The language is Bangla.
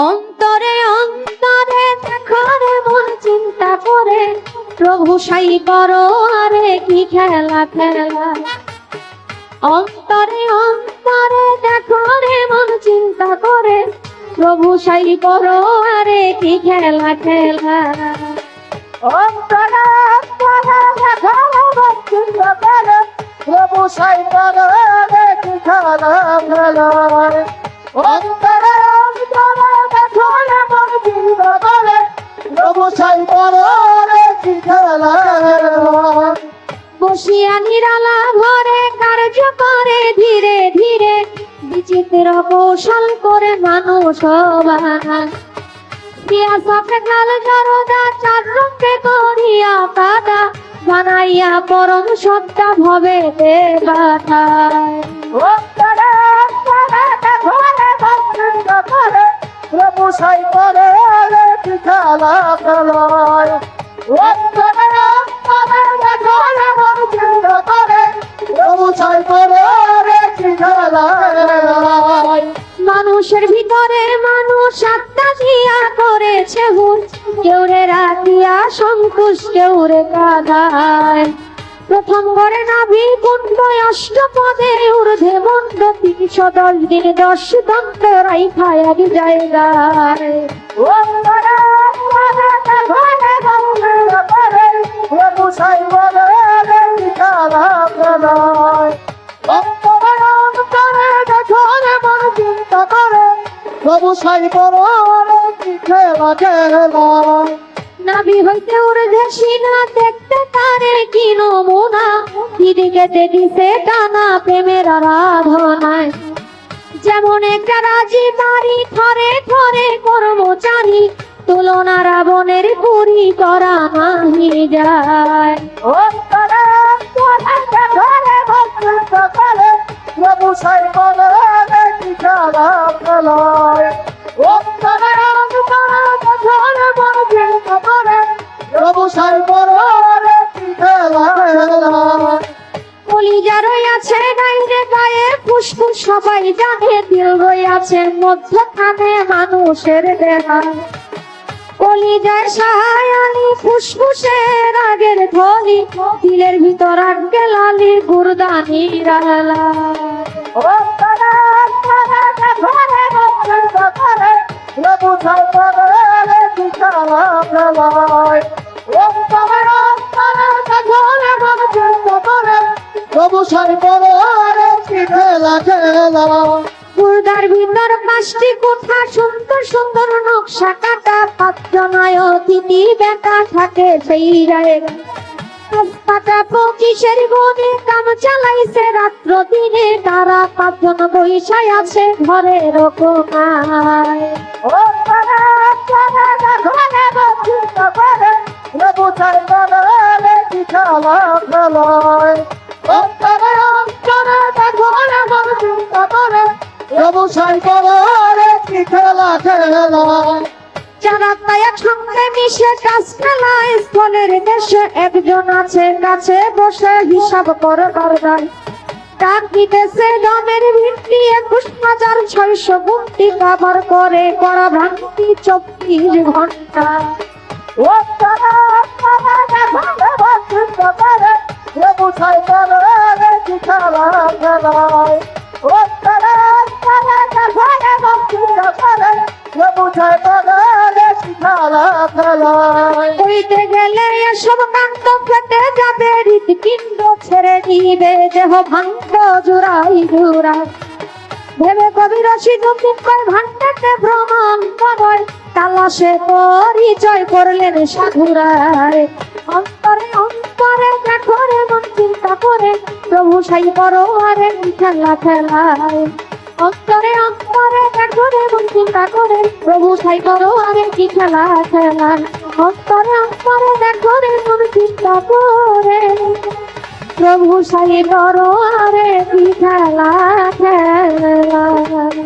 অন্তরে অন্তরে দেখো রে মন চিন্তা করে, প্রভু সাই করো আরে কি খেলা খেলা। অন্তরে অন্তরে দেখো রে মন চিন্তা করে, প্রভু সাই করো আরে কি খেলা খেলা। অন্তরে অন্তরে দেখো রে মন চিন্তা করে, প্রভু সাই করো আরে কি খেলা খেলা। অন্তরে অন্তরে দেখো রে মন চিন্তা করে, প্রভু সাই করো আরে কি খেলা খেলা। বসিয়া নিরালা ঘরে কার্য করে ধীরে ধীরে, বিচিত্র কৌশল করে মানুষ বানায়। দিয়া সফে কাল জরদা চার রঙে করিয়া কাদা, বানাইয়া পরম সত্তা ভবে দেবাঠায়। অন্তরে অন্তরে দেখো রে মন চিন্তা করে, প্রভু সাই করো আরে কি খেলা খেলা। অন্তরে অন্তরে দেখো রে মন চিন্তা করে, প্রভু সাই করো আরে কি খেলা খেলা। মানুষের ভিতরে মানুষ আত্মা জিয়া করেছে ভুল, কেউ রে রাখিয়া সন্তুষ্ট কেউ রে কাঁদায়। প্রথম করে নাভি কুণ্ড অষ্টপদে ঊর্ধ্বে মন্ড, ৩১০ দিন ১০ দণ্ড রাইখায় এক জায়গায়। অন্তরে অন্তরে দেখো রে মন চিন্তা করে, প্রভু সাই করো আরে কি খেলা খেলা। অন্তরে অন্তরে দেখো রে মন চিন্তা করে, প্রভু সাই করো আরে কি খেলা খেলা। নাভি হইতে ঊর্ধ্বে সিনা দেখতে তারে কি নমুনা, দিদিকে দিছে টানা প্রেমের আরাধনায়। যেমন একটা রাজি বাড়ি থরে থরে কর্মচারী, তুলনা রাবণের পুরি করা নাহি যায়। অন্তরে অন্তরে দেখো রে মন চিন্তা করে, প্রভু সাই করো আরে কি খেলা খেলা। অন্তরে অন্তরে দেখো রে মন চিন্তা করে, প্রভু সাই করো আরে কি খেলা খেলা। কলিজা রইয়াছে গাইরে গায়ে, ফুসফুস সবাই জানে, দিল রইয়াছে মধ্যখানে মানুষের দেহা। কলিজায় সাহায়ালি ফুসফুসের আগের ধলি, দিলের ভিতর আগে লালি গুরদানি রালা। অন্তরে অন্তরে দেখো রে মন চিন্তা করে, প্রভু সাই করো আরে কি খেলা খেলা। অন্তরে অন্তরে দেখো রে মন চিন্তা করে, প্রভু সাই করো আরে কি খেলা খেলা। গুরদার ভিতর ৫টি কোঠা, সুন্দর সুন্দর নকশা কাটা, ৫ জনায় অতিথি বেটা থাকে সেই জায়গা। পাটা ২৫-এর গুণে কাম চালাইছে রাত্র দিনে, তারা ৫ জন বৈশায় আছে ঘরের কোনায়। অন্তরে অন্তরে দেখো রে মন চিন্তা করে, প্রভু সাই করো আরে কি খেলা খেলা। অন্তরে অন্তরে দেখো রে মন চিন্তা করে, প্রভু সাই করো আরে কি খেলা খেলা। যারা তাই একসঙ্গে মিশে কাজ খেলায়, স্থলের দেশে একজন আছে কাছে বসে হিসাব করে করদায়। ডাক দিতেছে দমের ভিত্তি ২১,৬০০ গুণটি কাবার করে করা ভ্রান্তি ২৪ ঘন্টা। অন্তরে অন্তরে দেখো রে মন চিন্তা করে, প্রভু সাই করো আরে কি খেলা খেলা। অন্তরে অন্তরে দেখো রে মন চিন্তা করে, প্রভু সাই করো আরে কি খেলা খেলা। করিতে গেলে এসব কাণ্ড ফেটে যাবে, হৃৎপিণ্ড ছেড়ে দিবে দেহ ভাঙ্গ জোড়াই জোড়াই। ভেবে কবি রশিদ উদ্দিন ভান্ডাতে ভ্রমণ করে, তালাশে পরিচয় করলেন সাধুরায়। অন্তরে অন্তরে দেখো রে মন চিন্তা করে, প্রভু সাই করো আরে কি খেলা খেলায়। অন্তরে অন্তরে দেখো রে মন চিন্তা করে, প্রভু সাই করো আরে কি খেলা খেলায়। অন্তরে অন্তরে দেখো রে মন চিন্তা করে, প্রভু সাই করো আরে কি খেলা খেলায়।